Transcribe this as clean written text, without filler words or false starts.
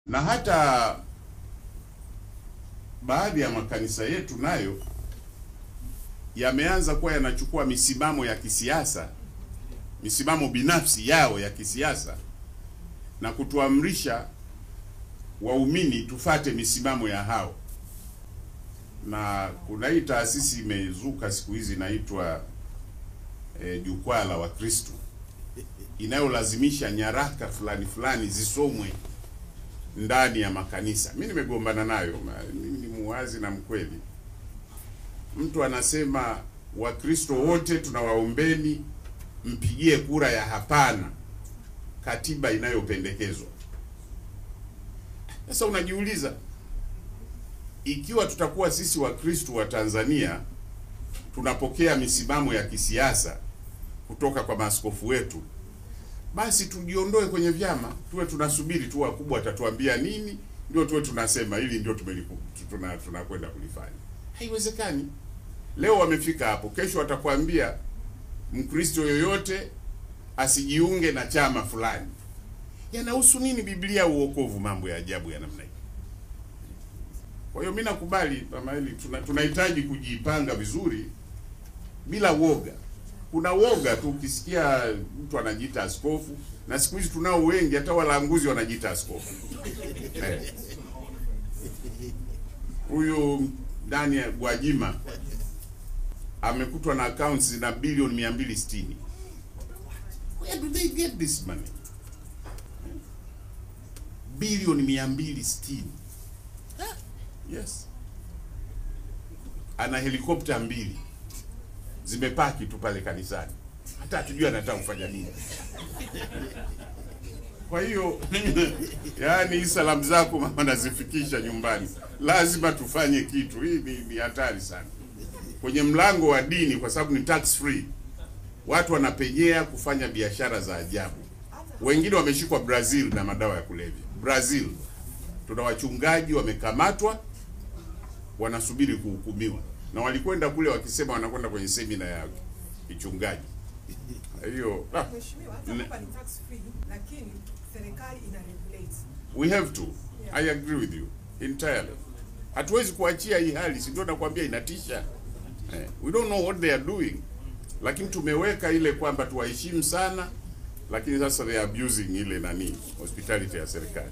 Na hata baadhi ya makanisa yetu nayo yameanza kuwa yanachukua misimamo ya kisiasa, misimamo binafsi yao ya kisiasa, na kutuamrisha waumini tufate misimamo ya hao. Na kuna hii taasisi imezuka siku hizi inaitwa Jukwaa la Wakristo, inayolazimisha nyaraka fulani fulani zisomwe ndani ya makanisa. Mimi nimegombana nayo, mimi ni muwazi na mkweli. Mtu anasema Wakristo wote tunawaombeni mpigie kura ya hapana katiba inayopendekezwa. Sasa unajiuliza, ikiwa tutakuwa sisi Wakristo wa Tanzania tunapokea misimamo ya kisiasa kutoka kwa maaskofu wetu, basi tujiondoe kwenye vyama, tuwe tunasubiri tu wakubwa watatuambia nini, ndio tuwe tunasema hili ndio tunakwenda kulifanya. Haiwezekani. Leo wamefika hapo, kesho watakwambia Mkristo yoyote asijiunge na chama fulani. Yanahusu nini Biblia uokovu? Mambo ya ajabu ya namna hii. Kwa hiyo mimi nakubali kama hili tunahitaji kujipanga vizuri bila woga. Kuna woga tu ukisikia mtu anajiita askofu, na siku hizi tunao wengi hata walanguzi wanajiita askofu. Huyu ndani ya Gwajima amekutwa na accounts na bilioni 260. Where do they get this money? Bilioni 260. Yes. Ana helikopta 2 zimepaki tu pale kanisani, hata hatujui anataka kufanya nini. Kwa hiyo yani salamu zako mama nazifikisha nyumbani, lazima tufanye kitu. Hii ni hatari sana kwenye mlango wa dini, kwa sababu ni tax free. Watu wanapenyea kufanya biashara za ajabu. Wengine wameshikwa Brazil na madawa ya kulevya. Brazil tuna wachungaji wamekamatwa, wanasubiri kuhukumiwa, na walikwenda kule wakisema wanakwenda kwenye semina ya kichungaji. Hiyo mheshimiwa, hapa ni tax free, lakini serikali ina regulate. We have to. Yeah. I agree with you entirely. Hatuwezi kuachia hii hali, si ndio nakwambia inatisha. We don't know what they are doing. Lakini tumeweka ile kwamba tuwaheshimu sana, lakini sasa they are abusing ile hospitality ya serikali.